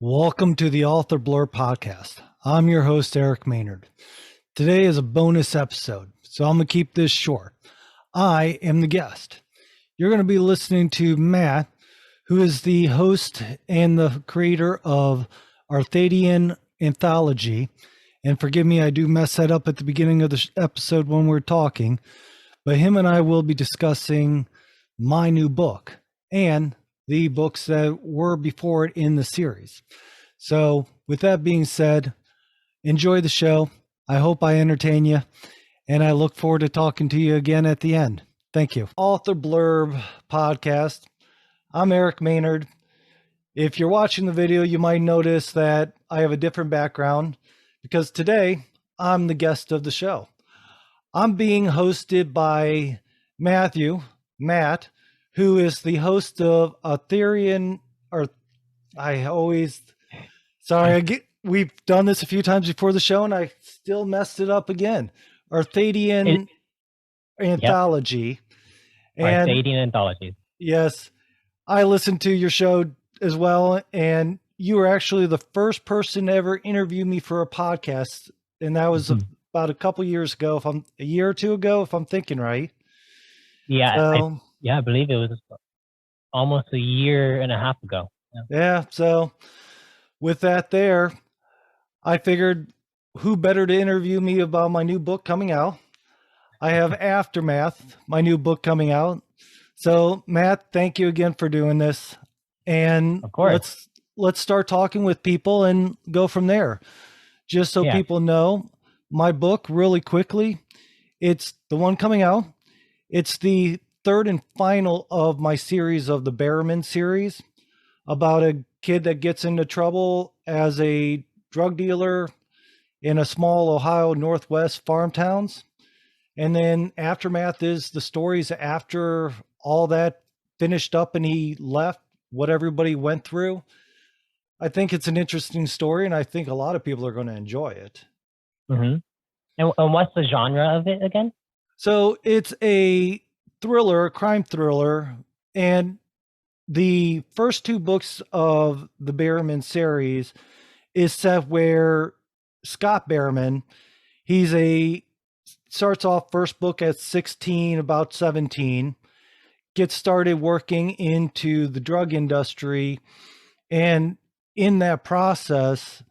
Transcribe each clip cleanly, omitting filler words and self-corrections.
Welcome to the Author Blur podcast. I'm your host, Eric Maynard. Today is a bonus episode, so I'm going to keep this short. I am the guest. You're going to be listening to Matt, who is the host and the creator of Arthadian Anthology. And forgive me, I do mess that up at the beginning of the episode when we're talking, but him and I will be discussing my new book and the books that were before it in the series. So with that being said, enjoy the show. I hope I entertain you, and I look forward to talking to you again at the end. Thank you. Author Blurb podcast. I'm Eric Maynard. If you're watching the video, you might notice that I have a different background because today I'm the guest of the show. I'm being hosted by Matt, who is the host of Arthadian, we've done this a few times before the show and I still messed it up again. Arthadian Anthology. Yep. Arthadian Anthology. Yes, I listened to your show as well, and you were actually the first person to ever interview me for a podcast, and that was about a couple years ago, a year or two ago, if I'm thinking right. Yeah, so, I believe it was almost a year and a half ago. Yeah, so with that there, I figured who better to interview me about my new book coming out. I have Aftermath, my new book coming out. So Matt, thank you again for doing this. And of course, let's start talking with people and go from there. Just so people know, my book really quickly, it's the one coming out. It's the third and final of my series of the Bearman Series about a kid that gets into trouble as a drug dealer in a small Ohio Northwest farm towns. And then Aftermath is the stories after all that finished up and he left, what everybody went through. I think it's an interesting story, and I think a lot of people are going to enjoy it. Mm-hmm. And what's the genre of it again? So it's a thriller, a crime thriller, and the first two books of the Bearman series is set where Scott Bearman, starts off first book at 16, about 17, gets started working into the drug industry, and in that process,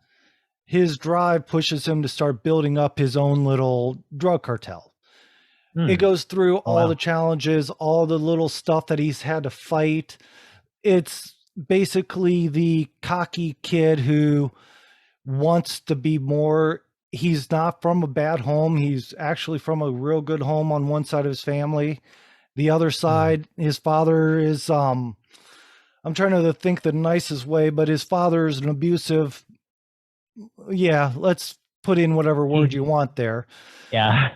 his drive pushes him to start building up his own little drug cartel. It goes through all the challenges, all the little stuff that he's had to fight. It's basically the cocky kid who wants to be more. He's not from a bad home. He's actually from a real good home on one side of his family. The other side, his father is, I'm trying to think the nicest way, but his father is an abusive. Yeah, let's put in whatever word you want there. Yeah.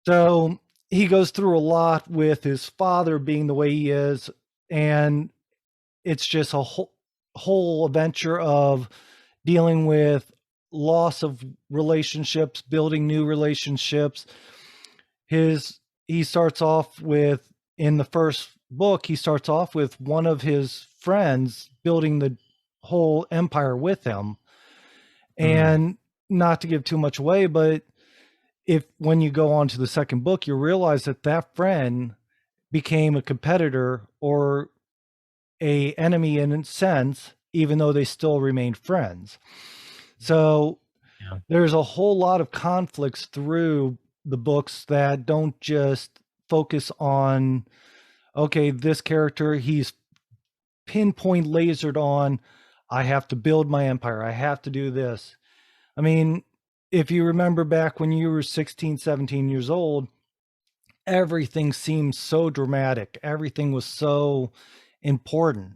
So he goes through a lot with his father being the way he is, and it's just a whole adventure of dealing with loss of relationships, building new relationships. He starts off with, in the first book, he starts off with one of his friends building the whole empire with him. And not to give too much away, but when you go on to the second book, you realize that friend became a competitor or a enemy in a sense, even though they still remained friends. So there's a whole lot of conflicts through the books that don't just focus on, okay, this character, he's pinpoint lasered on, I have to build my empire, I have to do this. I mean, if you remember back when you were 16, 17 years old, everything seemed so dramatic. Everything was so important.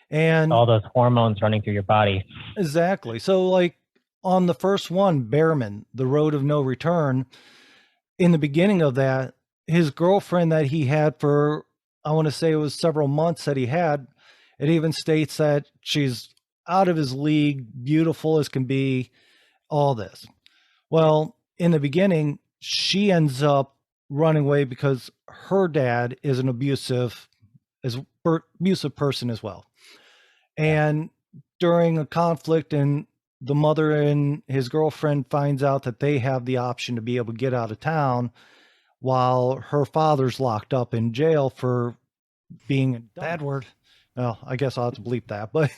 And all those hormones running through your body. Exactly. So like on the first one, Bearman, The Road of No Return, in the beginning of that, his girlfriend that he had for, I want to say it was several months that he had, it even states that she's out of his league, beautiful as can be, all this. Well, in the beginning, she ends up running away because her dad is an abusive person as well. And during a conflict, and the mother and his girlfriend finds out that they have the option to be able to get out of town while her father's locked up in jail for being a bad word. Well, I guess I'll have to bleep that, but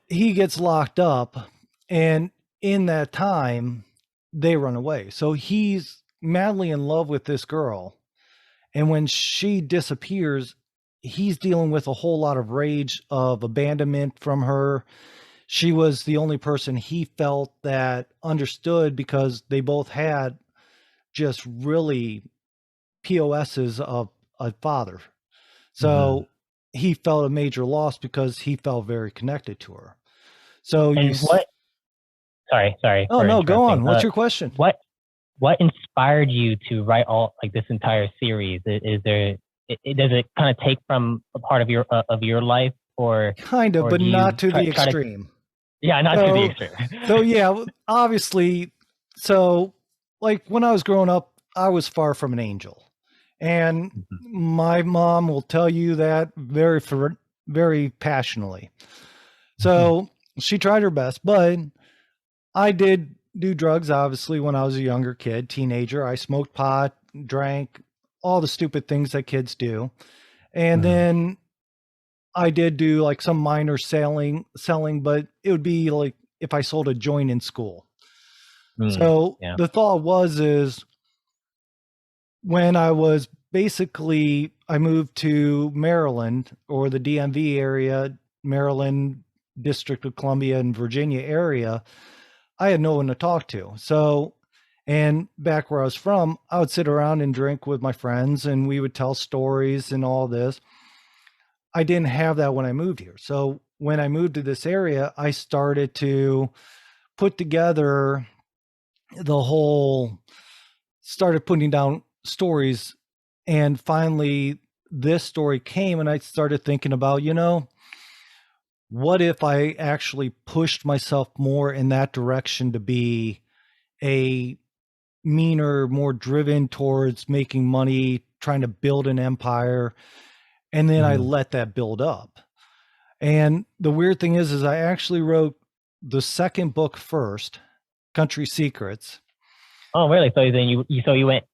he gets locked up, and in that time they run away. So he's madly in love with this girl, and when she disappears, he's dealing with a whole lot of rage of abandonment from her. She was the only person he felt that understood, because they both had just really POSs of a father. So he felt a major loss because he felt very connected to her. So and sorry Oh for no, go on. interrupting. What's your question? What inspired you to write all like this entire series? Is there does it kind of take from a part of your life, or Kind of, or but do you not to the try to extreme. not to the extreme. So yeah, obviously, so like when I was growing up, I was far from an angel. And my mom will tell you that very passionately. So she tried her best, but I did do drugs, obviously, when I was a younger kid, teenager. I smoked pot, drank, all the stupid things that kids do. And then I did do like some minor selling, but it would be like if I sold a joint in school. So the thought is when I was basically, I moved to Maryland, or the DMV area, Maryland, District of Columbia, and Virginia area, I had no one to talk to. So, and back where I was from, I would sit around and drink with my friends, and we would tell stories and all this. I didn't have that when I moved here. So when I moved to this area, I started to put together started putting down stories. And finally, this story came, and I started thinking about, what if I actually pushed myself more in that direction to be a meaner, more driven towards making money, trying to build an empire, and then I let that build up. And the weird thing is I actually wrote the second book first, Country Secrets. Oh, really? So then you went.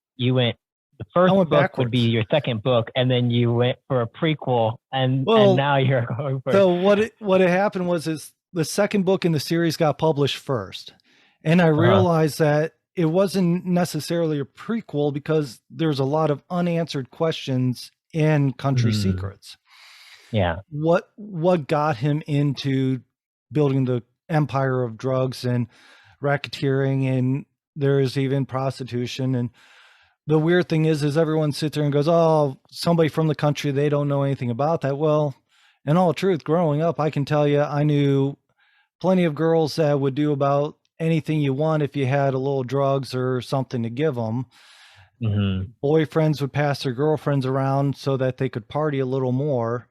The first book backwards. Would be your second book, and then you went for a prequel, and now you're going for. So what had happened is the second book in the series got published first, and I realized that it wasn't necessarily a prequel because there's a lot of unanswered questions in Country Secrets. Yeah. What got him into building the empire of drugs and racketeering, and there's even prostitution. And the weird thing is everyone sits there and goes, oh, somebody from the country, they don't know anything about that. Well, in all truth, growing up, I can tell you, I knew plenty of girls that would do about anything you want if you had a little drugs or something to give them. Boyfriends would pass their girlfriends around so that they could party a little more.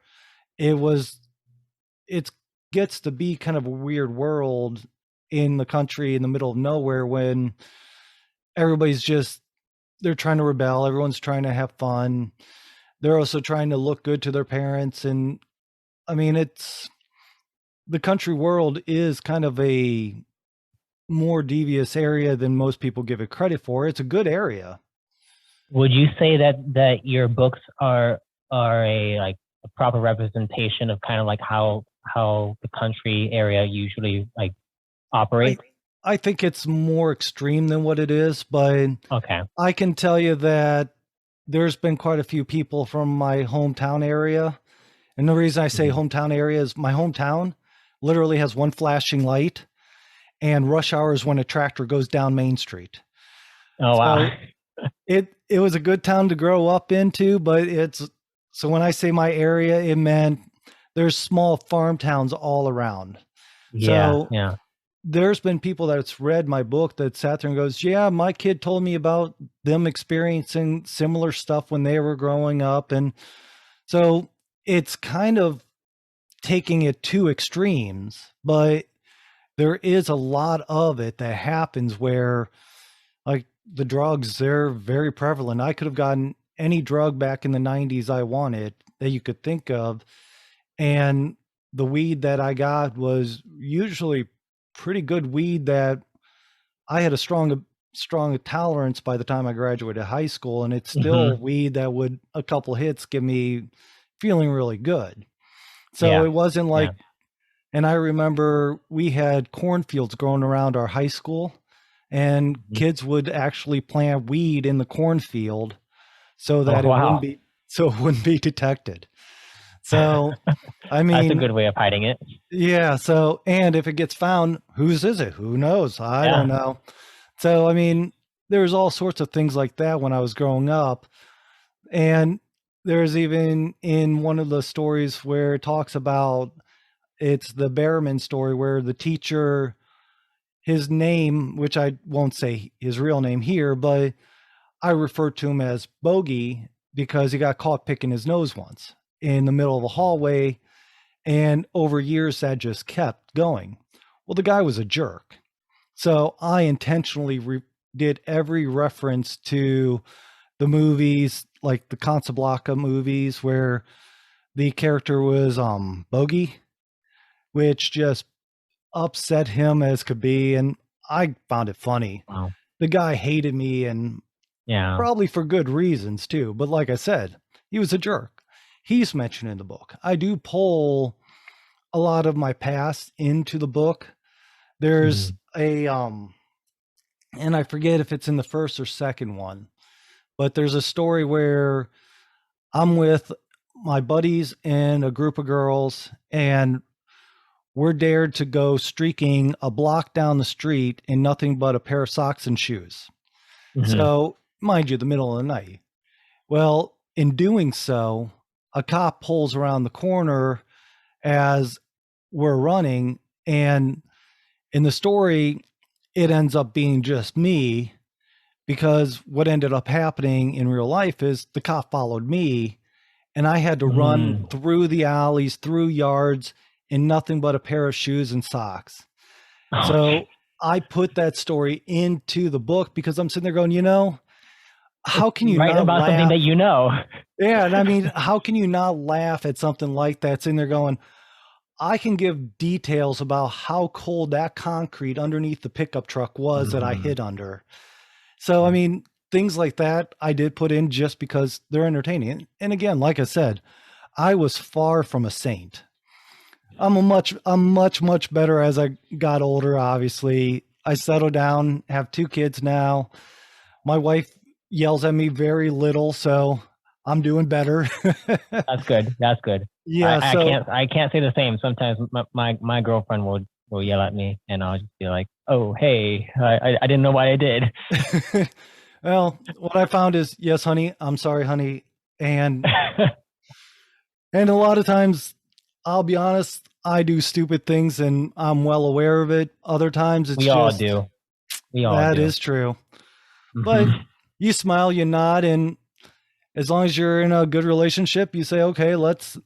It gets to be kind of a weird world in the country in the middle of nowhere, when everybody's they're trying to rebel. Everyone's trying to have fun. They're also trying to look good to their parents. And I mean, the country world is kind of a more devious area than most people give it credit for. It's a good area. Would you say that your books are a proper representation of kind of like how the country area usually like operates? I think it's more extreme than what it is, but I can tell you that there's been quite a few people from my hometown area. And the reason I say hometown area is my hometown literally has one flashing light, and rush hour is when a tractor goes down Main Street. Oh, wow. It was a good town to grow up into, but so when I say my area, it meant there's small farm towns all around. So there's been people that's read my book that sat there and goes, yeah, my kid told me about them experiencing similar stuff when they were growing up. And so it's kind of taking it to extremes, but there is a lot of it that happens where, like, the drugs, they're very prevalent. I could have gotten any drug back in the 90s I wanted that you could think of, and the weed that I got was usually pretty good weed that I had a strong tolerance by the time I graduated high school, and it's still Hmm. weed that would a couple hits give me feeling really good. So Yeah. it wasn't Yeah. like, and I remember we had cornfields growing around our high school, and Mhm. kids would actually plant weed in the cornfield so Oh, that wow. it wouldn't be detected. So, I That's a mean, good way of hiding it. yeah, so and if it gets found, whose is it? Who knows? I don't Yeah. know. So, I mean, there's all sorts of things like that when I was growing up. And there's even in one of the stories where it talks about, it's the Bearman story where the teacher, his name, which I won't say his real name here, but I refer to him as Bogey because he got caught picking his nose once in the middle of a hallway. And over years, that just kept going. Well, the guy was a jerk. So I intentionally did every reference to the movies, like the Casablanca movies, where the character was Bogey, which just upset him as could be, and I found it funny. Wow. The guy hated me, and Yeah. probably for good reasons too. But like I said, he was a jerk. He's mentioned in the book. I do pull a lot of my past into the book. There's Mhm. a and I forget if it's in the first or second one, but there's a story where I'm with my buddies and a group of girls, and we're dared to go streaking a block down the street in nothing but a pair of socks and shoes. Mhm. So, mind you, the middle of the night. Well, in doing so, a cop pulls around the corner as we're running, and in the story, it ends up being just me, because what ended up happening in real life is the cop followed me, and I had to run Mm. through the alleys, through yards, in nothing but a pair of shoes and socks. Oh, So I put that story into the book because I'm sitting there going, it's how can you right not about something laugh? that you know. Yeah, and I mean, how can you not laugh at something like that? Sitting there going, I can give details about how cold that concrete underneath the pickup truck was that I Mhm. hid under. So, I mean, things like that I did put in just because they're entertaining. And again, like I said, I was far from a saint. I'm much better as I got older, obviously. I settled down, have 2 kids now. My wife yells at me very little, so I'm doing better. That's good. That's good. Yeah, so I can't say the same. Sometimes my girlfriend will yell at me, and I'll just be like, "Oh, hey, I didn't know why I did." well, what I found is, yes, honey, I'm sorry, honey. And a lot of times, I'll be honest, I do stupid things and I'm well aware of it. Other times it's We all just, do. We all that do. is true. But Hmm. you smile, you nod, and as long as you're in a good relationship, you say, okay, let's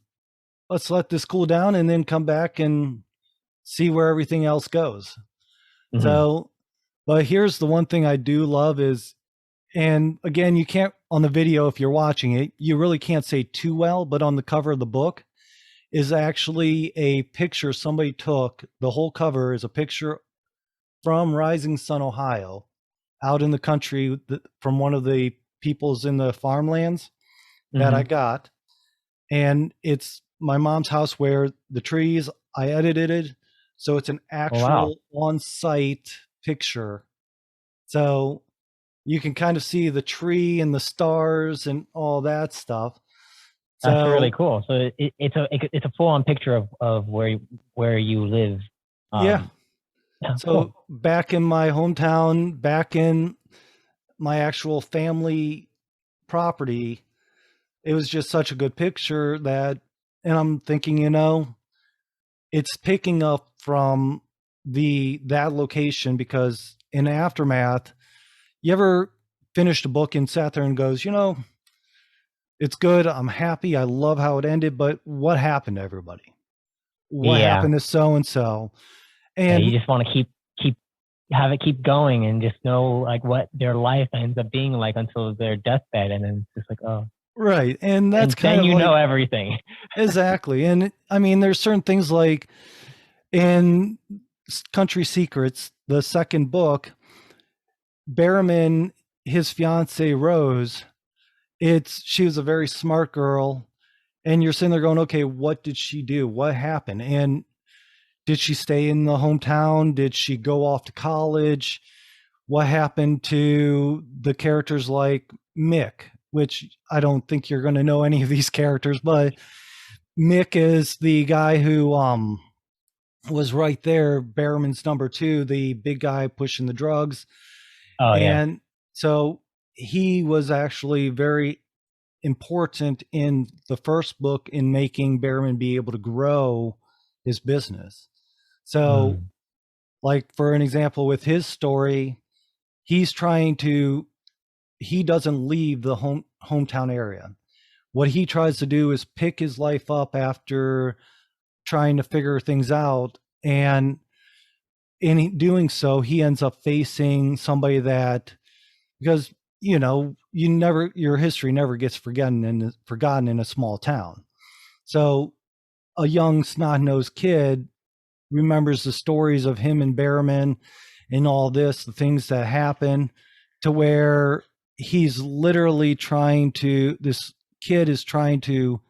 let this cool down and then come back and see where everything else goes. Hmm. So, but here's the one thing I do love is, and again, you can't on the video, if you're watching it, you really can't say too well, but on the cover of the book is actually a picture somebody took. The whole cover is a picture from Rising Sun, Ohio, out in the country, from one of the peoples in the farmlands that I Hmm. got. And it's my mom's house where the trees, I edited it. So it's an Oh, wow. actual on site picture. So you can kind of see the tree and the stars and all that stuff. That's really So, cool. So it's a full on picture of where you live. yeah. Yeah, So cool. back in my hometown, back in my actual family property, it was just such a good picture that, and I'm thinking, it's picking up from that location, because in aftermath, you ever finished a book and sat there and goes, it's good, I'm happy, I love how it ended, but what happened to everybody? What Yeah. happened to so and so? Yeah. You And just want to keep have it keep going and just know like what their life ends up being like until their deathbed, and then it's just like, oh, right. And that's And kind then of you like know everything. exactly. And I mean, there's certain things like in Country Secrets, the second book, Bearman, his fiance Rose, she was a very smart girl, and you're sitting there going, okay, what did she do? What happened? And did she stay in the hometown? Did she go off to college? What happened to the characters like Mick, which I don't think you're going to know any of these characters, but Mick is the guy who was right there, Behrman's number two, the big guy pushing the drugs. Oh yeah. And so he was actually very important in the first book in making Behrman be able to grow his business. So, Mm. like for an example, with his story, he's trying to he doesn't leave the hometown area. What he tries to do is pick his life up after trying to figure things out, and in doing so, he ends up facing somebody that because your history never gets forgotten in a small town. So a young snot-nosed kid remembers the stories of him and Bearman and all this, the things that happen, to where this kid is trying to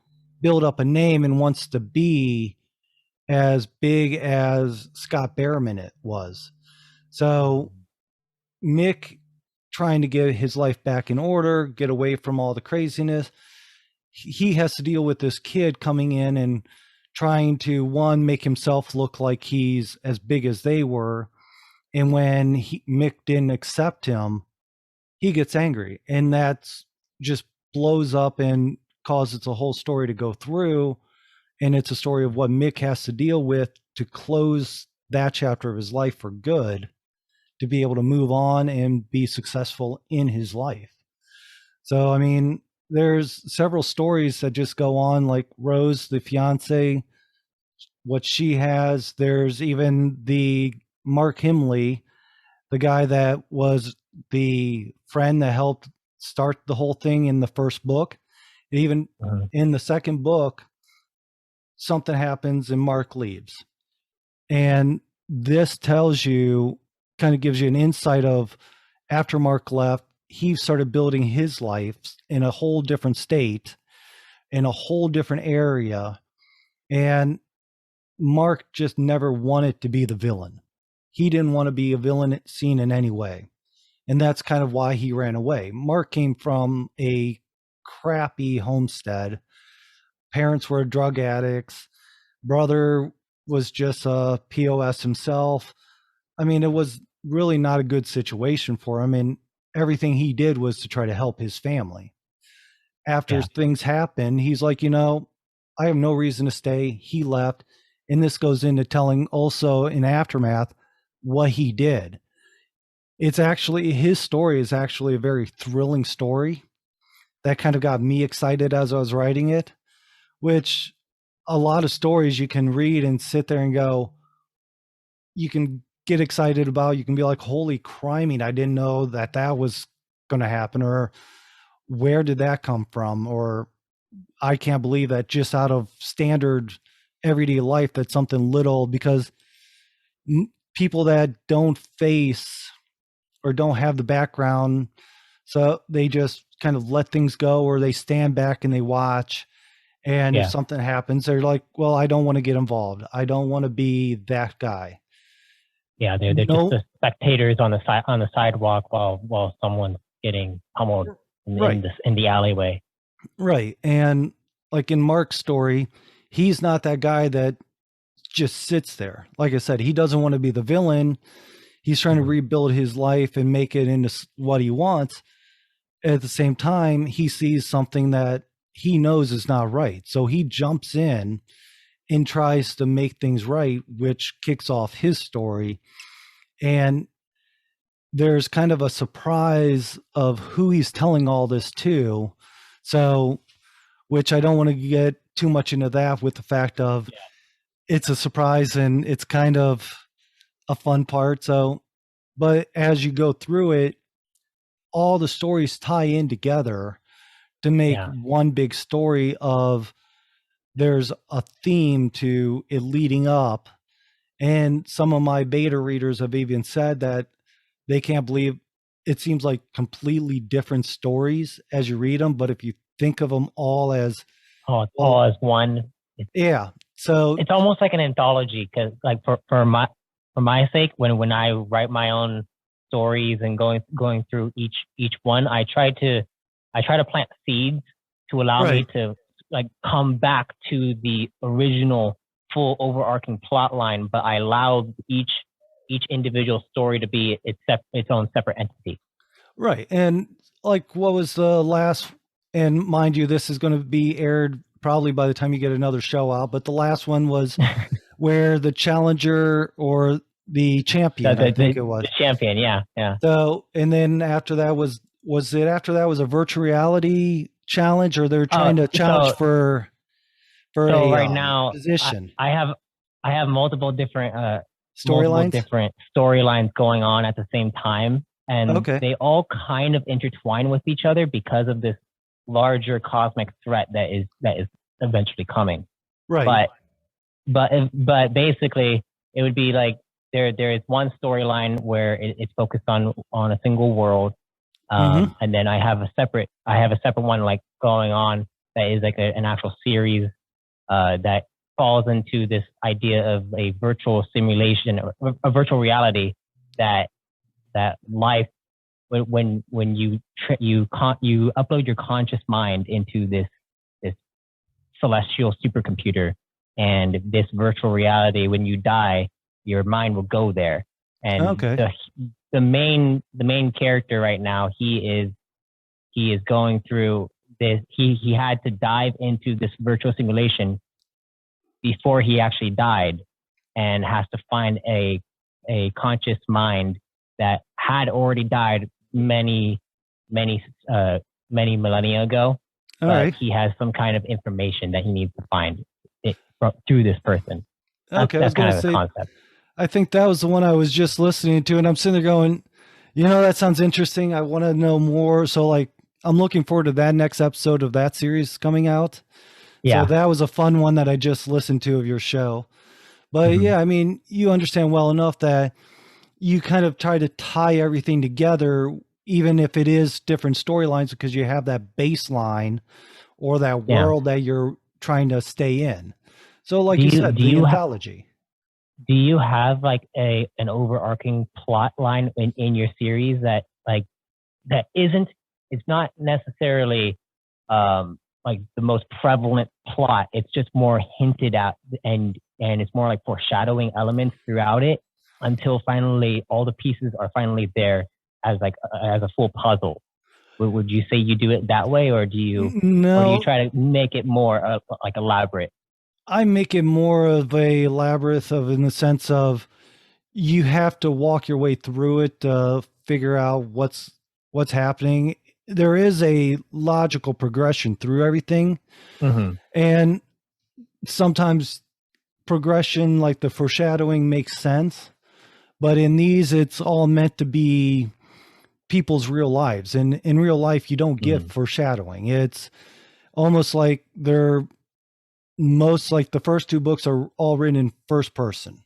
build up a name and wants to be as big as Scott Bearman it was. So Mick trying to get his life back in order, get away from all the craziness. He has to deal with this kid coming in and trying to one make himself look like he's as big as they were, and when Mick didn't accept him, he gets angry, and that's just blows up and causes a whole story to go through. And it's a story of what Mick has to deal with to close that chapter of his life for good, to be able to move on and be successful in his life. So, I mean, there's several stories that just go on, like Rose, the fiance, what she has. There's even the Mark Himley, the guy that was the friend that helped start the whole thing in the first book. And even Mhm. in the second book, something happens and Mark leaves. And this tells you, kind of gives you an insight of after Mark left, he started building his life in a whole different state, in a whole different area. And Mark just never wanted to be the villain. He didn't want to be a villain seen in any way. And that's kind of why he ran away. Mark came from a crappy homestead. Parents were drug addicts. Brother was just a POS himself. I mean, it was really not a good situation for him. And everything he did was to try to help his family. After Yeah. things happened, he's like, I have no reason to stay. He left. And this goes into telling also in aftermath what he did. It's actually, his story is actually a very thrilling story that kind of got me excited as I was writing it, which a lot of stories you can read and sit there and go, you can get excited about, you can be like, holy criming, I didn't know that that was going to happen, or where did that come from, or I can't believe that just out of standard everyday life that something little, because people that don't face or don't have the background, so they just kind of let things go, or they stand back and they watch, and if Yeah. something happens they're like, well, I don't want to get involved, I don't want to be that guy. Yeah. They're just No, the spectators on the sidewalk while someone's getting pummeled right, in the alleyway. right. And like in Mark's story, he's not that guy that just sits there. Like I said, he doesn't want to be the villain. He's trying to Mhm. rebuild his life and make it into what he wants. At the same time, he sees something that he knows is not right. So he jumps in and tries to make things right, which kicks off his story. And there's kind of a surprise of who he's telling all this to. So, which I don't want to get too much into that, with the fact of it's a surprise and it's kind of a fun part. So, but as you go through it, all the stories tie in together to make Yeah. one big story of there's a theme to it leading up. And some of my beta readers have even said that they can't believe it seems like completely different stories as you read them. But if you think of them all as, All well, as one. yeah. So, It's almost like an anthology because, like, for my sake, when I write my own stories and going through each one, I try to plant seeds to allow me right. to like come back to the original full overarching plot line, but I allow each individual story to be its own separate entity. Right. And like, what was the last, and mind you, this is going to be aired probably by the time you get another show out, but the last one was where the challenger or the champion, I think it was. The champion, yeah, yeah. So, and then after that was it after that was a virtual reality challenge, or they're trying to challenge So for so a right now position I have multiple storylines? different storylines going on at the same time, and Okay. they all kind of intertwine with each other because of this larger cosmic threat that is eventually coming. Right. But basically, it would be like there is one storyline where it's focused on a single world, and then I have a separate one like going on that is like an actual series that falls into this idea of a virtual simulation, or a virtual reality that life when you upload your conscious mind into this celestial supercomputer, and this virtual reality, when you die, your mind will go there. And Okay. the main character right now, he is going through this. He had to dive into this virtual simulation before he actually died, and has to find a conscious mind that had already died many millennia ago. All But right. he has some kind of information that he needs to find through this person. Okay. I was That's going kind to of the say, concept. I think that was the one I was just listening to, and I'm sitting there going, that sounds interesting. I want to know more. So, like, I'm looking forward to that next episode of that series coming out. So Yeah. that was a fun one that I just listened to of your show. But Mhm. yeah, I mean, you understand well enough that you kind of try to tie everything together, even if it is different storylines, because you have that baseline or that Yeah. world that you're trying to stay in. So, like Do you you said, do the you anthology. do you have like an overarching plot line in your series that isn't, it's not necessarily like the most prevalent plot. It's just more hinted at, and it's more like foreshadowing elements throughout it until finally all the pieces are finally there as like as a full puzzle. Would you say you do it that way, or do you No, try to make it more like elaborate? I make it more of a labyrinth of, in the sense of, you have to walk your way through it to figure out what's happening. There is a logical progression through everything, Mm-hmm. and sometimes progression like the foreshadowing makes sense, but in these it's all meant to be people's real lives, and in real life you don't get Mm. foreshadowing. It's almost like they're most like the first two books are all written in first person.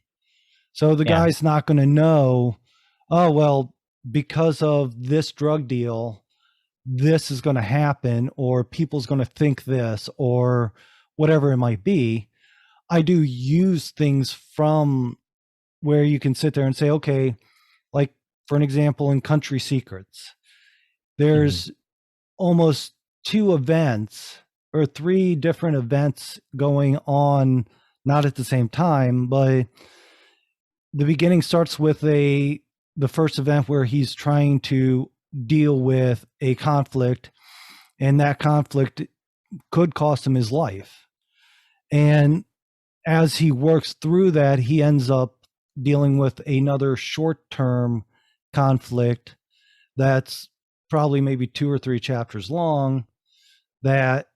So the Yeah. guy's not going to know, oh, well, because of this drug deal, this is going to happen, or people's going to think this, or whatever it might be. I do use things from where you can sit there and say, okay, like for an example, in Country Secrets, Mm-hmm. there's almost two events or three different events going on, not at the same time, but the beginning starts with the first event where he's trying to deal with a conflict, and that conflict could cost him his life. And as he works through that, he ends up dealing with another short-term conflict that's probably maybe 2 or 3 chapters long, that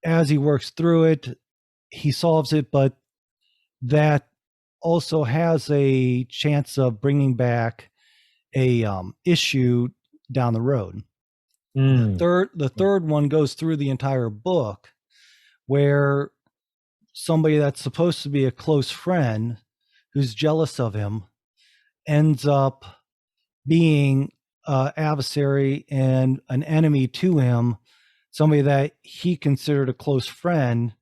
as he works through it, he solves it, but that also has a chance of bringing back a issue down the road. Mm. The third one goes through the entire book, where somebody that's supposed to be a close friend who's jealous of him ends up being an adversary and an enemy to him, somebody that he considered a close friend,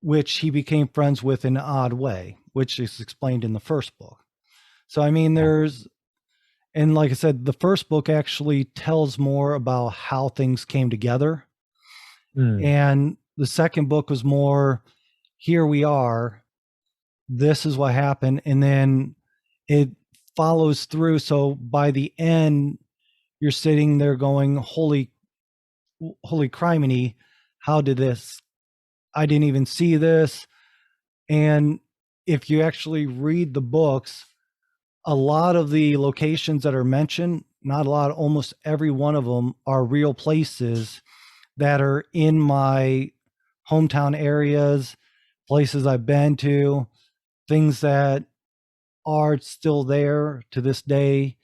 which he became friends with in an odd way, which is explained in the first book. So, I mean, and like I said, the first book actually tells more about how things came together. And the second book was more, here we are, this is what happened. And then it follows through. So by the end, you're sitting there going, holy criminy, how did this? I didn't even see this. And if you actually read the books, a lot of the locations that are mentioned, not a lot, almost every one of them are real places that are in my hometown areas, places I've been to, things that are still there to this day.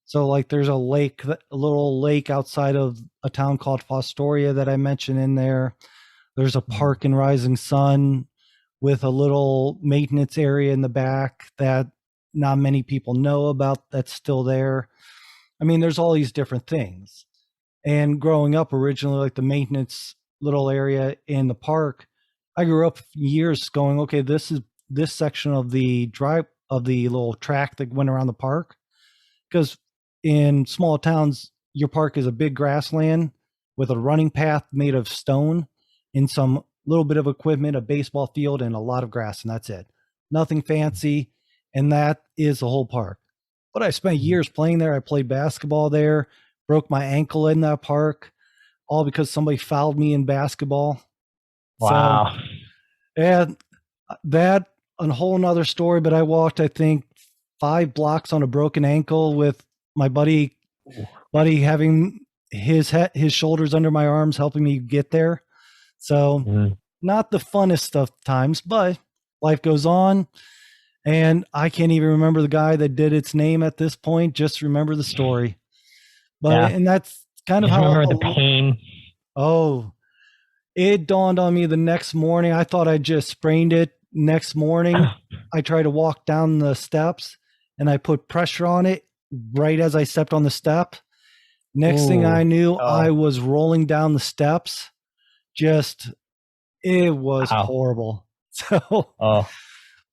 So like there's a little lake outside of a town called Fostoria that I mentioned in there. There's a park in Rising Sun with a little maintenance area in the back that not many people know about that's still there. I mean, there's all these different things. And growing up originally, like the maintenance little area in the park, I grew up years going, okay, this is this section of the little track that went around the park. Because in small towns, your park is a big grassland with a running path made of stone and some little bit of equipment, a baseball field, and a lot of grass, and that's it. Nothing fancy, and that is the whole park. But I spent years playing there. I played basketball there, broke my ankle in that park, all because somebody fouled me in basketball. Wow. So, and that a whole nother story. But I walked, I think, 5 blocks on a broken ankle with my buddy having his shoulders under my arms, helping me get there. So not the funnest of times, but life goes on. And I can't even remember the guy that did its name at this point. Just remember the story. But and that's kind of just how remember the pain. Oh, it dawned on me the next morning. I thought I just sprained it. Next morning, I tried to walk down the steps and I put pressure on it right as I stepped on the step. Next thing I knew, I was rolling down the steps. Just, it was horrible. So,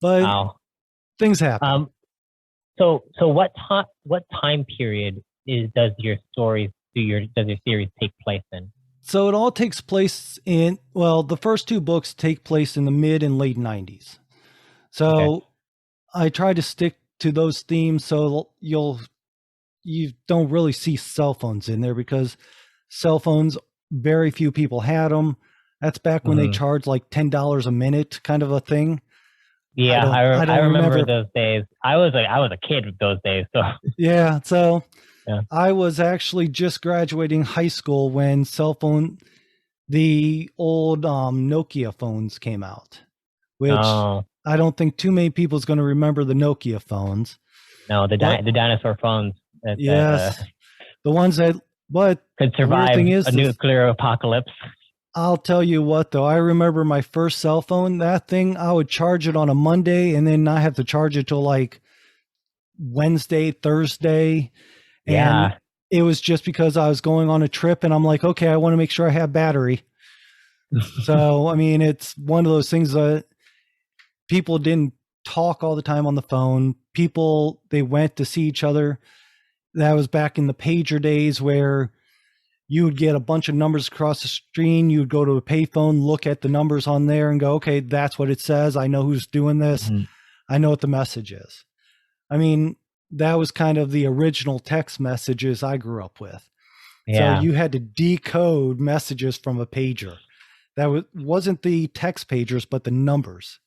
but things happen. So what time period does your series take place in? So it all takes place in, well, the first 2 books take place in the mid and late 90s. So I try to stick to those themes so you don't really see cell phones in there, because cell phones, very few people had them. That's back when they charged like $10 a minute, kind of a thing. Yeah, I remember those days. I was a kid those days. So yeah, so I was actually just graduating high school when the old Nokia phones came out, which I don't think too many people's going to remember the Nokia phones. No, the dinosaur phones. Yes, the ones that could survive a nuclear apocalypse. I'll tell you what, though, I remember my first cell phone. That thing, I would charge it on a Monday and then not have to charge it till like Wednesday, Thursday. And it was just because I was going on a trip and I'm like, okay, I want to make sure I have battery. So, I mean, it's one of those things that people didn't talk all the time on the phone. They went to see each other. That was back in the pager days where you would get a bunch of numbers across the screen. You would go to a payphone, look at the numbers on there and go, okay, that's what it says. I know who's doing this. I know what the message is. I mean, that was kind of the original text messages I grew up with. So you had to decode messages from a pager. That wasn't the text pagers, but the numbers.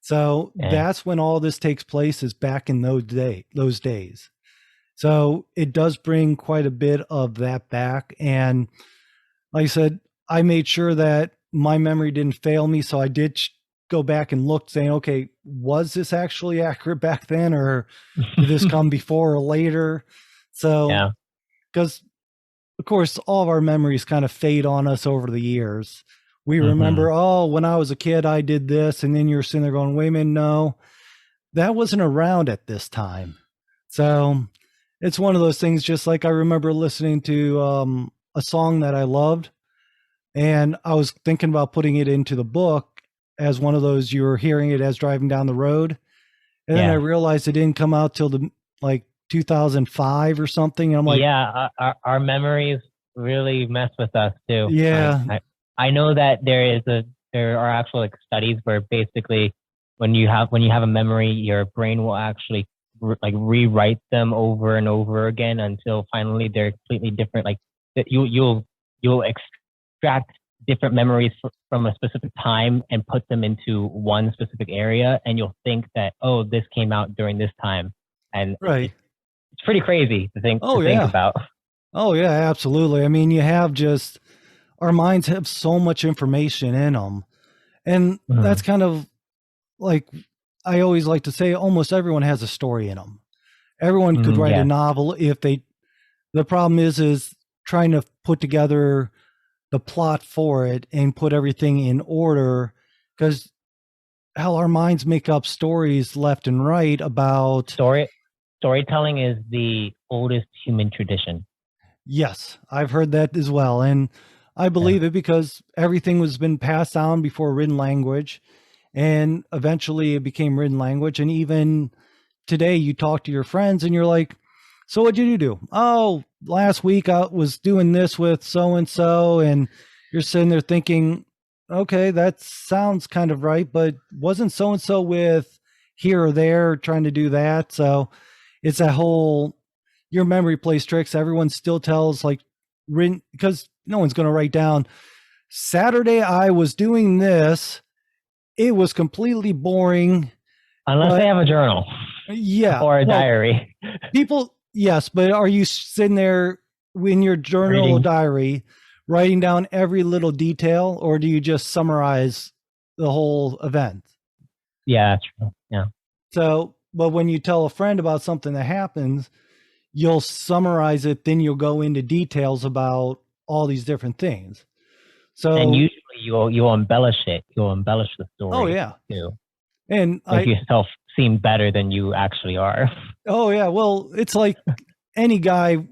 So that's when all this takes place, is back in those days. So it does bring quite a bit of that back. And like I said, I made sure that my memory didn't fail me. So I did go back and look, saying, okay, was this actually accurate back then, or did this come before or later? So, because of course, all of our memories kind of fade on us over the years. We Mm-hmm. remember, oh, when I was a kid, I did this. And then you're sitting there going, wait a minute, no, that wasn't around at this time. So it's one of those things, just like I remember listening to a song that I loved, and I was thinking about putting it into the book as one of those you were hearing it as driving down the road. And then I Yeah. realized it didn't come out till the like 2005 or something. And I'm like, Yeah. Our memories really mess with us too. yeah, I know that there are actual like studies where basically when you have a memory, your brain will actually like rewrite them over and over again until finally they're completely different. Like that you'll extract different memories from a specific time and put them into one specific area, and you'll think that, oh, this came out during this time, and right. it's pretty crazy to Oh, think yeah. about. Oh, yeah, absolutely. I mean, you have just our minds have so much information in them. And that's Mhm. kind of like I always like to say almost everyone has a story in them. Everyone could Mhm, write a yeah. novel if they the problem is trying to put together the plot for it and put everything in order, because how our minds make up stories left and right about. Story storytelling is the oldest human tradition. Yes, I've heard that as well, and I Yeah. believe it because everything was been passed down before written language, and eventually it became written language. And even today, you talk to your friends, and you're like, "So what did you do?" "Oh, last week I was doing this with so and so," and you're sitting there thinking, "Okay, that sounds kind of right, but wasn't so and so with here or there trying to do that?" So it's that whole your memory plays tricks. Everyone still tells like written because no one's going to write down Saturday I was doing this. It was completely boring, Unless they but have a journal yeah. or a Well, diary. people, yes, but are you sitting there in your journal or Reading. diary writing down every little detail, or do you just summarize the whole event? Yeah, true. Yeah. So, but when you tell a friend about something that happens, you'll summarize it, then you'll go into details about all these different things. And So, usually you'll embellish it. You'll embellish the oh story yeah. too. And Make I, yourself seem better than you actually are. oh yeah, well, it's like any guy,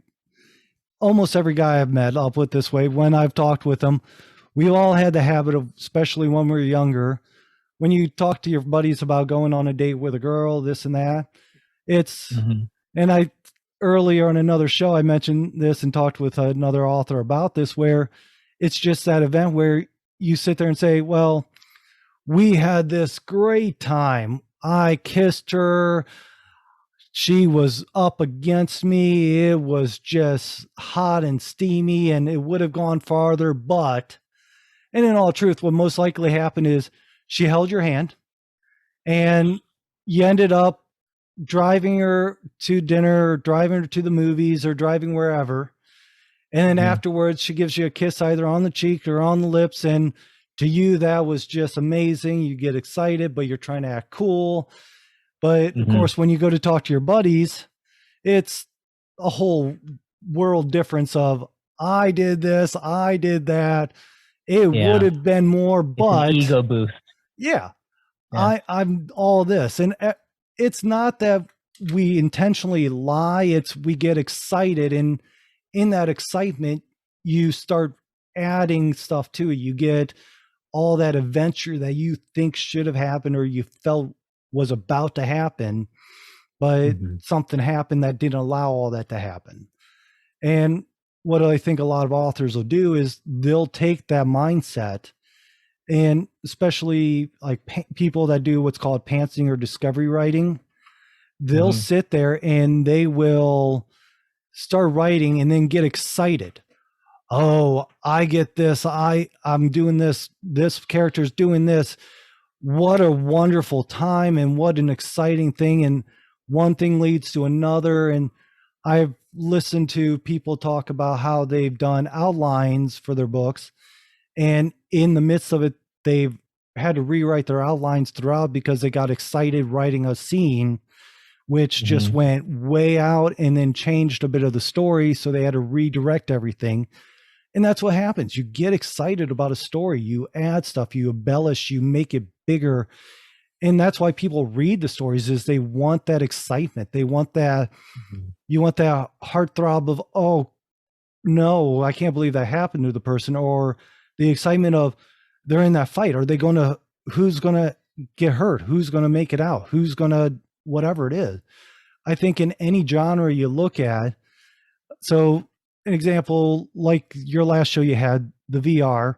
almost every guy I've met, I'll put it this way, when I've talked with them, we all had the habit of, especially when we were younger, when you talk to your buddies about going on a date with a girl, this and that, it's, Mhm. and I, earlier on another show, I mentioned this and talked with another author about this, where it's just that event where you sit there and say, well, we had this great time. I kissed her. She was up against me. It was just hot and steamy, and it would have gone farther. But, and in all truth, what most likely happened is she held your hand and you ended up driving her to dinner, driving her to the movies, or driving wherever. And then Mhm. afterwards, she gives you a kiss either on the cheek or on the lips. And to you, that was just amazing. You get excited, but you're trying to act cool. But of Mhm. course, when you go to talk to your buddies, it's a whole world difference of, I did this, I did that. It would Yeah. have been more, It's an but ego boost. yeah, Yeah. I'm all this. And it's not that we intentionally lie, it's we get excited. And in that excitement, you start adding stuff to it. You get all that adventure that you think should have happened or you felt was about to happen, but Mhm. something happened that didn't allow all that to happen. And what I think a lot of authors will do is they'll take that mindset, and especially like people that do what's called pantsing or discovery writing, they'll Mhm. sit there and they will start writing and then get excited. Oh, I get this. I'm doing this. This character's doing this. What a wonderful time and what an exciting thing. And one thing leads to another. And I've listened to people talk about how they've done outlines for their books. And in the midst of it, they've had to rewrite their outlines throughout because they got excited writing a scene which just Mm-hmm. went way out and then changed a bit of the story. So they had to redirect everything. And that's what happens. You get excited about a story, you add stuff, you embellish, you make it bigger. And that's why people read the stories, is they want that excitement. They want that, Mm-hmm. you want that heartthrob of, oh no, I can't believe that happened to the person, or the excitement of they're in that fight. Are they going to, who's going to get hurt? Who's going to make it out? Who's going to, whatever it is. I think in any genre you look at, so an example, like your last show you had, the VR,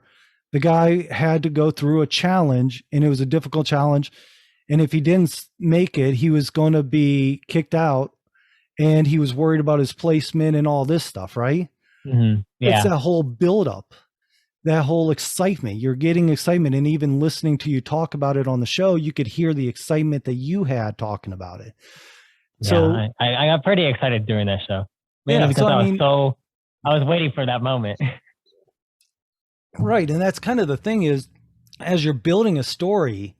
the guy had to go through a challenge and it was a difficult challenge. And if he didn't make it, he was going to be kicked out, and he was worried about his placement and all this stuff, right? Mm-hmm. It's Yeah. that whole buildup, that whole excitement. You're getting excitement. And even listening to you talk about it on the show, you could hear the excitement that you had talking about it. So, Yeah. I got pretty excited during that show. Mainly yeah. because So, I mean, I was waiting for that moment. right. And that's kind of the thing is, as you're building a story,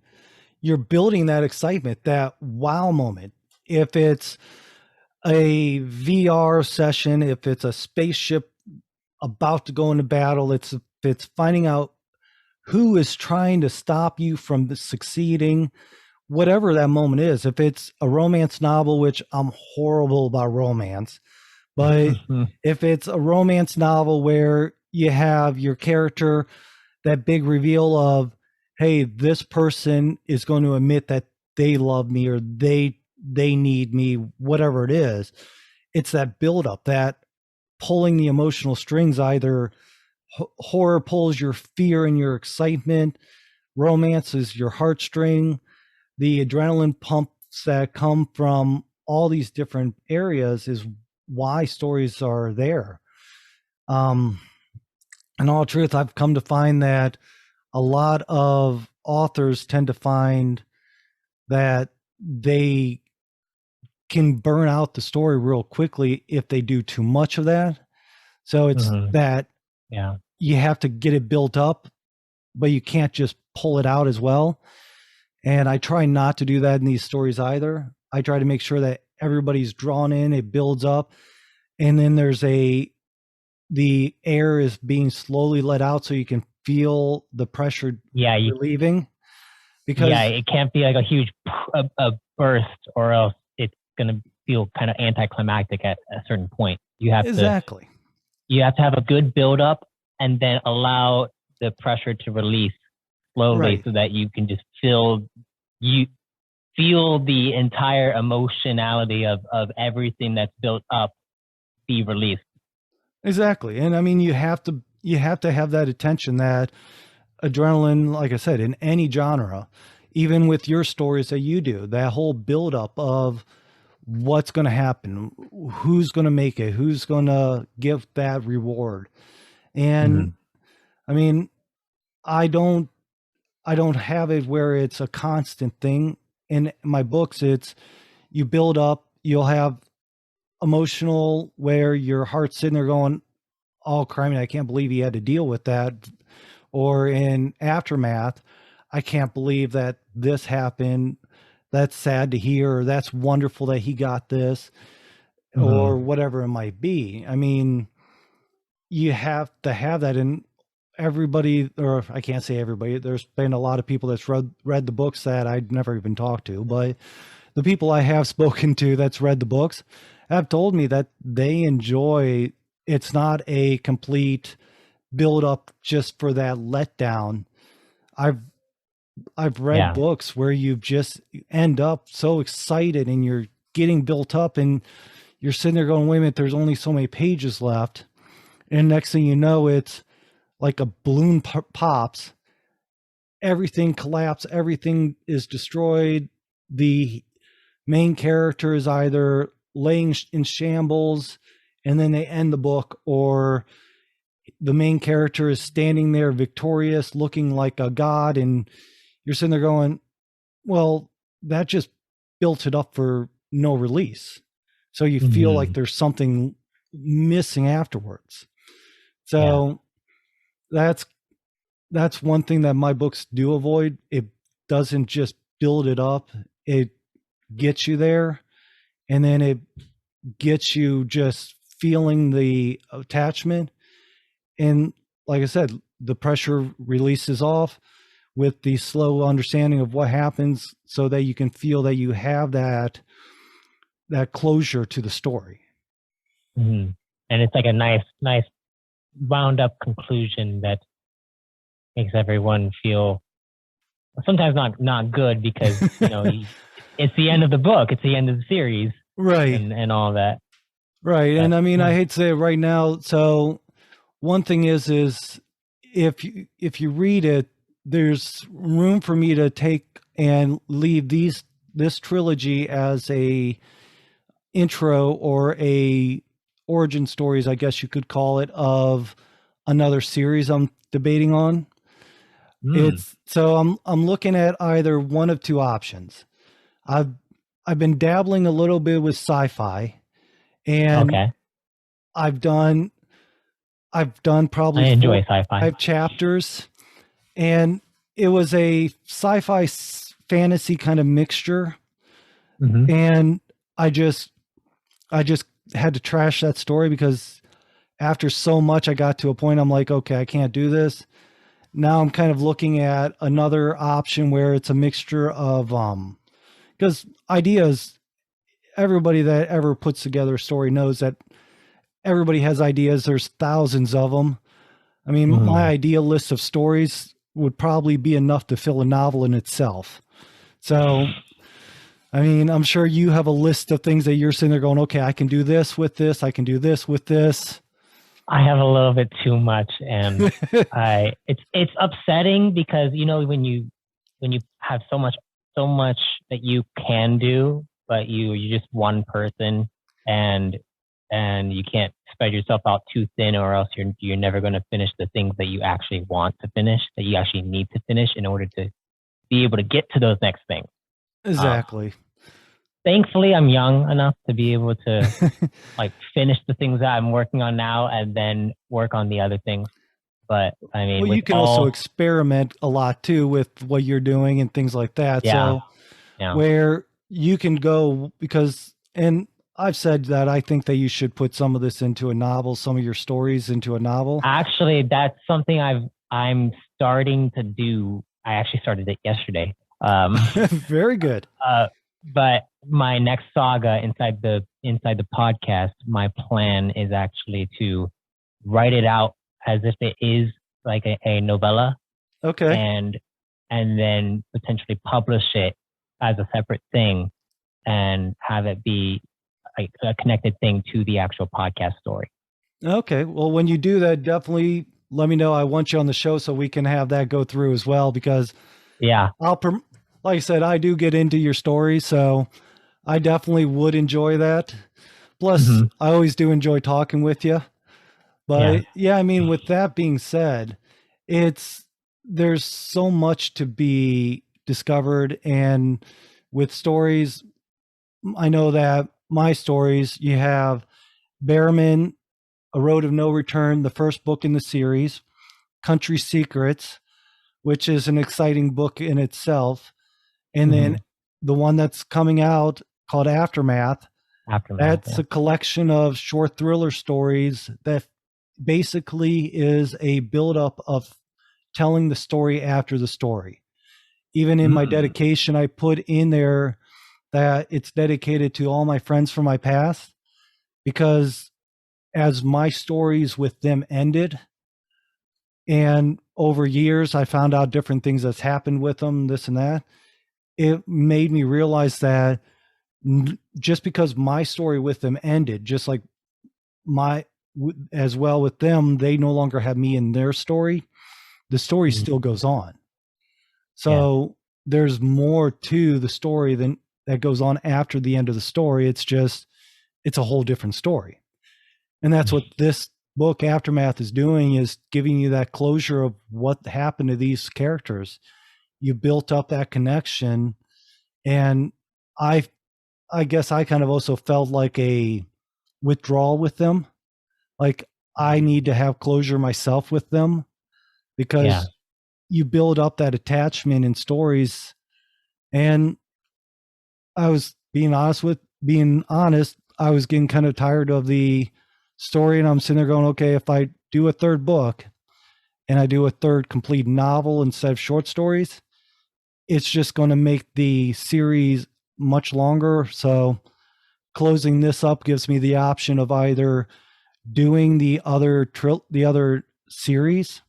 you're building that excitement, that wow moment. If it's a VR session, if it's a spaceship about to go into battle, if it's finding out who is trying to stop you from succeeding, whatever that moment is. If it's a romance novel, which I'm horrible about romance, but if it's a romance novel where you have your character, that big reveal of, hey, this person is going to admit that they love me, or they need me, whatever it is. It's that buildup, that pulling the emotional strings. Either horror pulls your fear and your excitement, romance is your heartstring, the adrenaline pumps that come from all these different areas is why stories are there. In all truth, I've come to find that a lot of authors tend to find that they can burn out the story real quickly if they do too much of that. So it's that Yeah. you have to get it built up, but you can't just pull it out as well. And I try not to do that in these stories either. I try to make sure that everybody's drawn in, it builds up, and then the air is being slowly let out so you can feel the pressure relieving. Because it can't be like a huge a burst, or else it's going to feel kind of anticlimactic at a certain point. You have exactly. You have to have a good build up and then allow the pressure to release slowly, right, so that you can just feel the entire emotionality of everything that's built up be released. Exactly. And I mean, you have to have that attention, that adrenaline, like I said, in any genre, even with your stories that you do, that whole buildup of what's going to happen, who's going to make it, who's going to give that reward. And I mean, I don't have it where it's a constant thing. In my books, it's, you build up, you'll have emotional where your heart's sitting there going, oh, criminy, I can't believe he had to deal with that. Or in aftermath, I can't believe that this happened. That's sad to hear. Or that's wonderful that he got this, or whatever it might be. I mean, you have to have that in everybody, or I can't say everybody. There's been a lot of people that's read the books that I'd never even talked to, but the people I have spoken to that's read the books have told me that they enjoy, it's not a complete build up just for that letdown. I've read books where you just end up so excited and you're getting built up and you're sitting there going, wait a minute, there's only so many pages left. And next thing you know, it's like a balloon pops, everything collapses, everything is destroyed. The main character is either laying in shambles and then they end the book, or the main character is standing there victorious, looking like a god, and you're sitting there going, well, that just built it up for no release. So you feel like there's something missing afterwards. So that's one thing that my books do avoid. It doesn't just build it up, it gets you there. and then it gets you just feeling the attachment. And like I said, the pressure releases off with the slow understanding of what happens, so that you can feel that you have that closure to the story. Mm-hmm. And it's like a nice wound up conclusion that makes everyone feel sometimes not good, because it's the end of the book, it's the end of the series, right, and all that. right. But, And I mean, I hate to say it right now. So one thing is if you read it, there's room for me to take and leave this trilogy as a intro or a origin stories, I guess you could call it, of another series I'm debating on. It's so I'm looking at either one of two options. I've been dabbling a little bit with sci-fi, and okay, I've done probably I enjoy 4 sci-fi. 5 chapters, and it was a sci-fi fantasy kind of mixture. Mm-hmm. And I just had to trash that story, because after so much, I got to a point I'm like, okay, I can't do this. Now I'm kind of looking at another option where it's a mixture of because ideas, everybody that ever puts together a story knows that everybody has ideas. There's thousands of them. I mean, my idea list of stories would probably be enough to fill a novel in itself. So, I mean, I'm sure you have a list of things that you're sitting there going, okay, I can do this with this. I can do this with this. I have a little bit too much, and it's upsetting, because when you have so much that you can do, but you're just one person, and you can't spread yourself out too thin, or else you're never going to finish the things that you actually want to finish, that you actually need to finish in order to be able to get to those next things. Exactly. Thankfully, I'm young enough to be able to like finish the things that I'm working on now, and then work on the other things. But I mean, well, you can also experiment a lot too with what you're doing and things like that. Yeah, so where you can go, because, and I've said that I think that you should put some of this into a novel, some of your stories into a novel. Actually, that's something I'm starting to do. I actually started it yesterday. Very good. But my next saga inside the podcast, my plan is actually to write it out as if it is like a novella. Okay. And then potentially publish it as a separate thing, and have it be like a connected thing to the actual podcast story. Okay. Well, when you do that, definitely let me know. I want you on the show so we can have that go through as well, because like I said, I do get into your story, so I definitely would enjoy that. Plus, I always do enjoy talking with you. But yeah, I mean, with that being said, there's so much to be discovered. And with stories, I know that my stories, you have Bearman, A Road of No Return, the first book in the series, Country Secrets, which is an exciting book in itself. And then the one that's coming out called Aftermath. That's a collection of short thriller stories that basically is a buildup of telling the story after the story. Even in my dedication, I put in there that it's dedicated to all my friends from my past, because as my stories with them ended, and over years, I found out different things that's happened with them, this and that. It made me realize that just because my story with them ended, just like as well with them, they no longer have me in their story. The story still goes on. So there's more to the story than that goes on after the end of the story. It's a whole different story. And that's what this book Aftermath is doing, is giving you that closure of what happened to these characters. You built up that connection, and I guess I kind of also felt like a withdrawal with them. Like I need to have closure myself with them, because you build up that attachment in stories. And I was being honest with being honest, I was getting kind of tired of the story, and I'm sitting there going, okay, if I do a third book and I do a third complete novel instead of short stories, it's just going to make the series much longer. So closing this up gives me the option of either doing the other series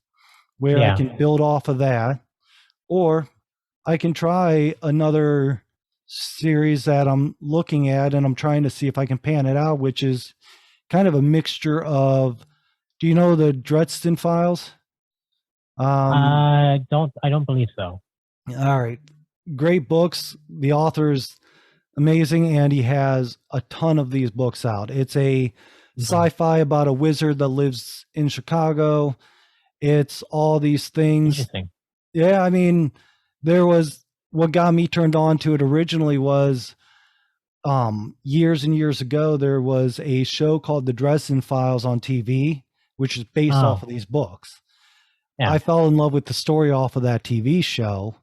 where I Yeah. can build off of that, or I can try another series that I'm looking at and I'm trying to see if I can pan it out, which is kind of a mixture of, do you know the Dresden Files? I don't believe so. All right. Great books. The author's amazing, and he has a ton of these books out. It's a sci-fi about a wizard that lives in Chicago. It's all these things. Interesting. Yeah, I mean, there was what got me turned on to it originally was years and years ago, there was a show called The Dresden Files on TV, which is based off of these books. Yeah. I fell in love with the story off of that TV show.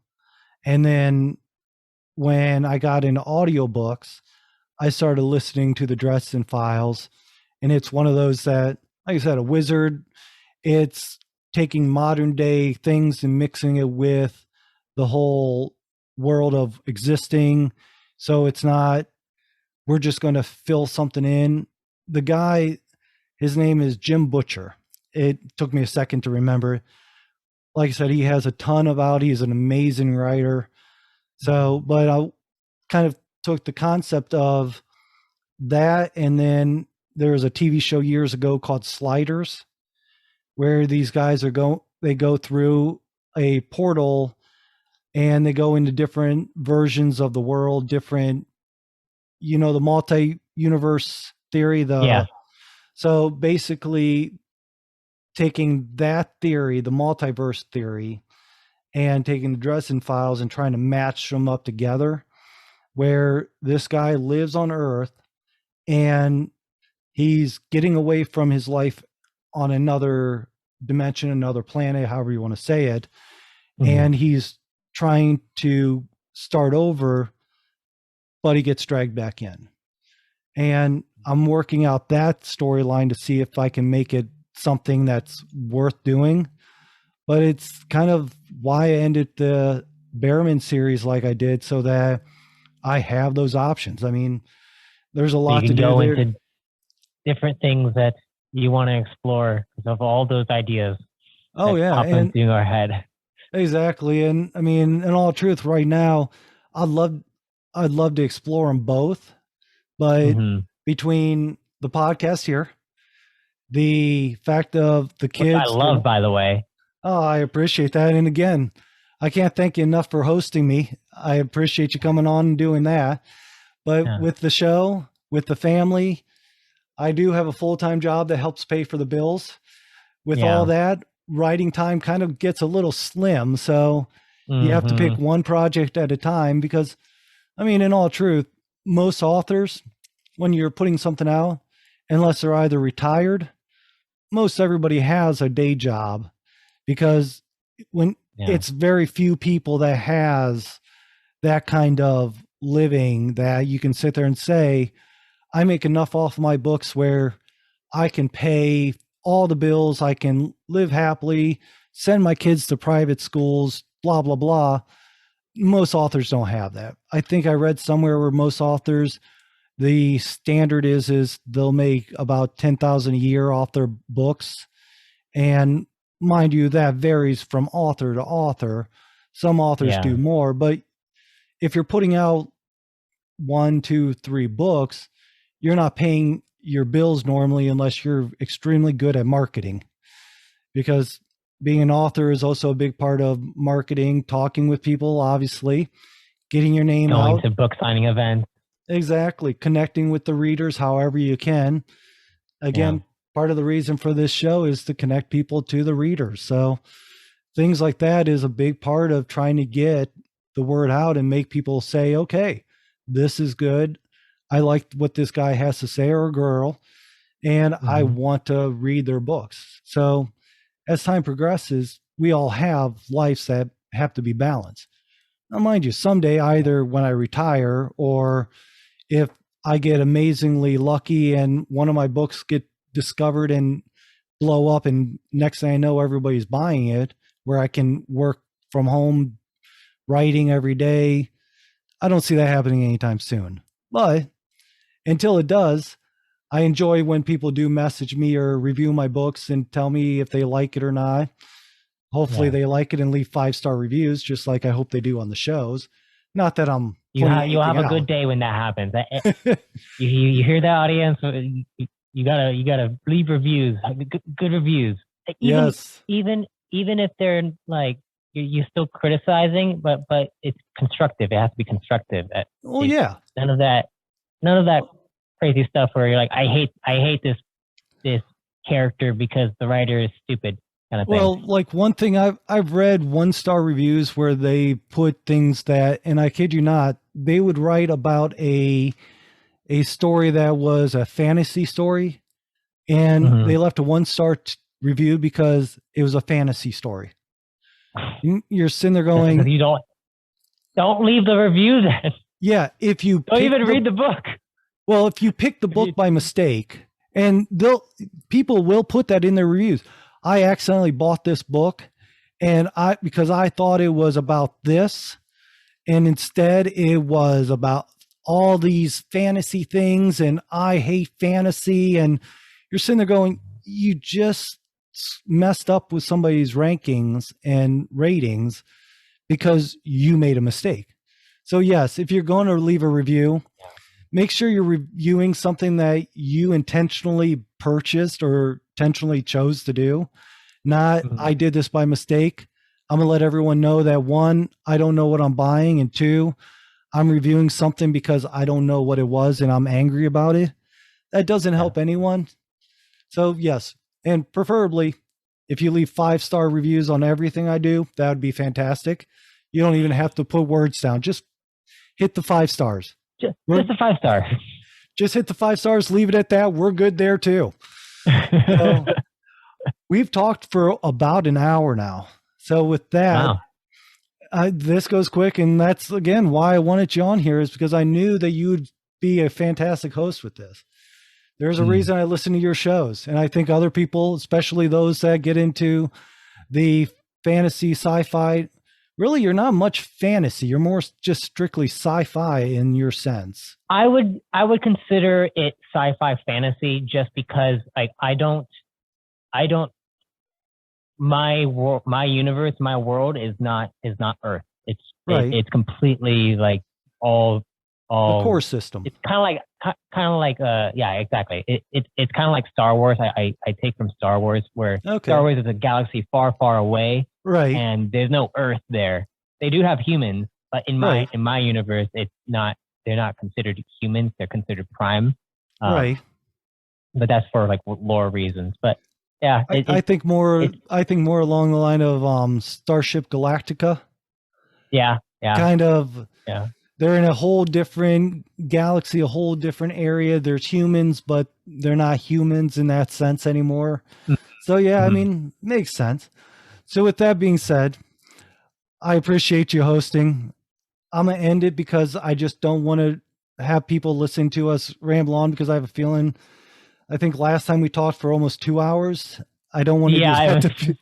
And then when I got into audiobooks, I started listening to The Dresden Files. And it's one of those that, like I said, a wizard, it's taking modern day things and mixing it with the whole world of existing. So it's not, we're just going to fill something in. The guy, his name is Jim Butcher. It took me a second to remember. Like I said, he has a ton of out. He's an amazing writer. So, but I kind of took the concept of that. And then there was a TV show years ago called Sliders, where these guys they go through a portal and they go into different versions of the world, different, the multi-universe theory. So basically taking that theory, the multiverse theory, and taking the Dresden Files and trying to match them up together, where this guy lives on Earth and he's getting away from his life on another dimension, another planet, however you want to say it. And he's trying to start over, but he gets dragged back in. And I'm working out that storyline to see if I can make it something that's worth doing. But it's kind of why I ended the Bearman series like I did, so that I have those options. I mean, there's a lot to do go there. Into different things that you want to explore because of all those ideas. Oh yeah, pop into our head. Exactly. And I mean, in all truth, right now, I'd love to explore them both, but between the podcast here, the fact of the kids, which I love, by the way. Oh, I appreciate that. And again, I can't thank you enough for hosting me. I appreciate you coming on and doing that. But with the show, with the family, I do have a full-time job that helps pay for the bills. With all that, writing time kind of gets a little slim. So you have to pick one project at a time because, I mean, in all truth, most authors, when you're putting something out, unless they're either retired, most everybody has a day job, because it's very few people that has that kind of living that you can sit there and say, I make enough off my books where I can pay all the bills, I can live happily, send my kids to private schools, blah, blah, blah. Most authors don't have that. I think I read somewhere where most authors, the standard is they'll make about 10,000 a year off their books. And mind you, that varies from author to author. Some authors do more, but if you're putting out 1, 2, 3 books, you're not paying your bills normally unless you're extremely good at marketing, because being an author is also a big part of marketing, talking with people, obviously, getting your name out. Going to book signing events. Exactly. Connecting with the readers however you can. Again, part of the reason for this show is to connect people to the readers. So things like that is a big part of trying to get the word out and make people say, okay, this is good. I like what this guy has to say, or a girl, and I want to read their books. So as time progresses, we all have lives that have to be balanced. Now, mind you, someday, either when I retire or if I get amazingly lucky and one of my books get discovered and blow up, and next thing I know, everybody's buying it, where I can work from home, writing every day. I don't see that happening anytime soon. But until it does, I enjoy when people do message me or review my books and tell me if they like it or not. Hopefully they like it and leave 5-star reviews, just like I hope they do on the shows. Not that I'm you'll have a good day when that happens. You hear that, audience? You gotta leave reviews, good reviews. Even if they're like you're still criticizing, but it's constructive. It has to be constructive. None of that crazy stuff where you're like, I hate this character because the writer is stupid. Kind of thing. Well, like one thing I've read 1-star reviews where they put things that, and I kid you not, they would write about a story that was a fantasy story, and they left a 1-star review because it was a fantasy story. You're sitting there going, you don't leave the review then. Yeah, if you don't even read the book. Well, if you pick the book by mistake, and people will put that in their reviews. I accidentally bought this book and because I thought it was about this, and instead it was about all these fantasy things, and I hate fantasy. And you're sitting there going, you just messed up with somebody's rankings and ratings because you made a mistake. So yes, if you're going to leave a review, make sure you're reviewing something that you intentionally purchased or intentionally chose to do. Not, I did this by mistake. I'm going to let everyone know that 1, I don't know what I'm buying, and 2, I'm reviewing something because I don't know what it was and I'm angry about it. That doesn't help anyone. So yes, and preferably if you leave 5-star reviews on everything I do, that would be fantastic. You don't even have to put words down. Just hit the 5 stars. Just a 5-star. Just hit the 5 stars. Leave it at that. We're good there too. So, we've talked for about an hour now. So with that, this goes quick. And that's, again, why I wanted you on here, is because I knew that you would be a fantastic host with this. There's a reason I listen to your shows. And I think other people, especially those that get into the fantasy sci-fi, really, you're not much fantasy. You're more just strictly sci-fi in your sense. I would consider it sci-fi fantasy just because I don't my universe, my world is not Earth. It's completely like all the core system. It's kind of like yeah, exactly. It's kind of like Star Wars. I take from Star Wars, where Star Wars is a galaxy far, far away. Right. And there's no Earth there. They do have humans, but in my universe, it's not. They're not considered humans. They're considered prime. Right. But that's for like lore reasons. But yeah, I think more along the line of Starship Galactica. Yeah. Kind of. Yeah. They're in a whole different galaxy, a whole different area. There's humans, but they're not humans in that sense anymore. So yeah, I mean, makes sense. So with that being said, I appreciate you hosting. I'm going to end it because I just don't want to have people listening to us ramble on, because I have a feeling, I think last time we talked for almost 2 hours. I don't want to do that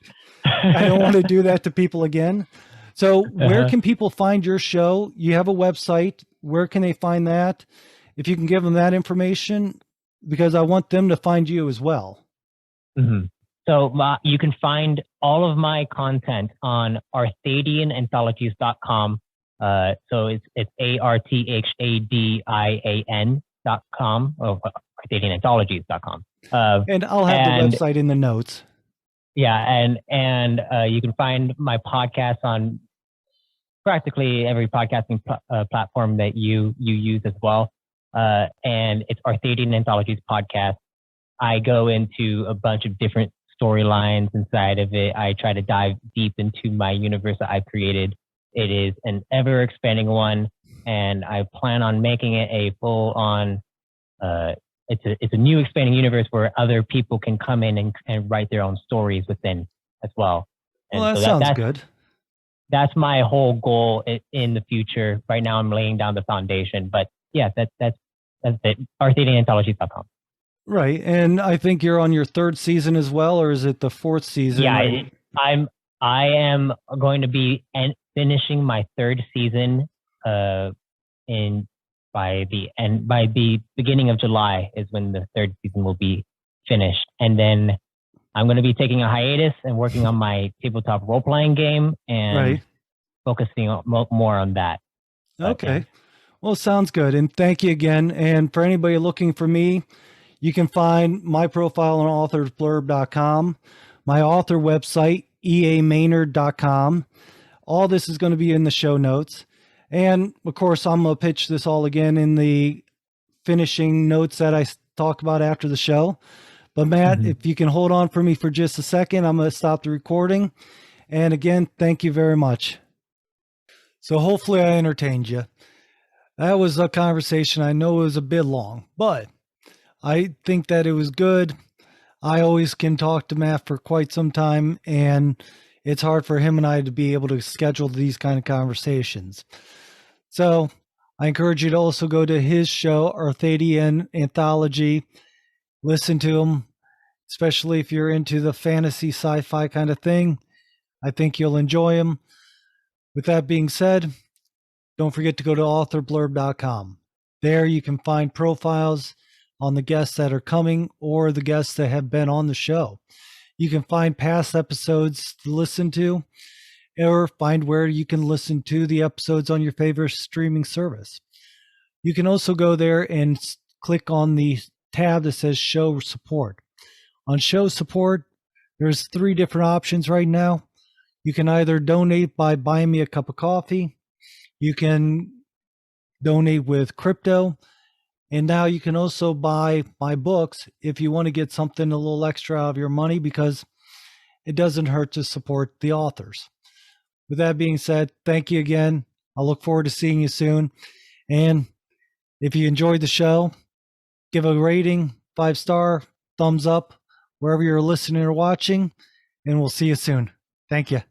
I don't want to do that to people again. So where can people find your show? You have a website. Where can they find that? If you can give them that information, because I want them to find you as well. So you can find all of my content on arthadiananthologies.com. So it's ARTHADIAN.com, or arthadiananthologies.com. And I'll have the website in the notes. Yeah, and you can find my podcast on practically every podcasting platform that you use as well. And it's Arthadian Anthologies Podcast. I go into a bunch of different storylines inside of it. I try to dive deep into my universe that I've created. It is an ever expanding one, and I plan on making it a full on, it's a new expanding universe where other people can come in and write their own stories within as well. And well, that sounds good. That's my whole goal in the future. Right now I'm laying down the foundation, but yeah, that's That's it. Arthadiananthologies.com. Right. And I think you're on your 3rd season as well, or is it the 4th season? Yeah, right? I am going to be finishing my 3rd season by the beginning of July is when the 3rd season will be finished. And then I'm going to be taking a hiatus and working on my tabletop role-playing game and focusing more on that. Okay. Yeah. Well, sounds good. And thank you again. And for anybody looking for me, you can find my profile on authorsblurb.com, my author website, eamaynard.com. All this is going to be in the show notes. And of course, I'm going to pitch this all again in the finishing notes that I talk about after the show. But Matt, if you can hold on for me for just a second, I'm going to stop the recording. And again, thank you very much. So hopefully I entertained you. That was a conversation. I know it was a bit long, but I think that it was good. I always can talk to Matt for quite some time, and it's hard for him and I to be able to schedule these kind of conversations. So I encourage you to also go to his show, Arthadian Anthology. Listen to him, especially if you're into the fantasy sci-fi kind of thing. I think you'll enjoy him. With that being said, don't forget to go to authorblurb.com. There you can find profiles on the guests that are coming or the guests that have been on the show. You can find past episodes to listen to, or find where you can listen to the episodes on your favorite streaming service. You can also go there and click on the tab that says Show Support. On Show Support, there's 3 different options right now. You can either donate by buying me a cup of coffee. You can donate with crypto. And now you can also buy my books if you want to get something a little extra out of your money, because it doesn't hurt to support the authors. With that being said, thank you again. I look forward to seeing you soon. And if you enjoyed the show, give a rating, 5-star, thumbs up, wherever you're listening or watching, and we'll see you soon. Thank you.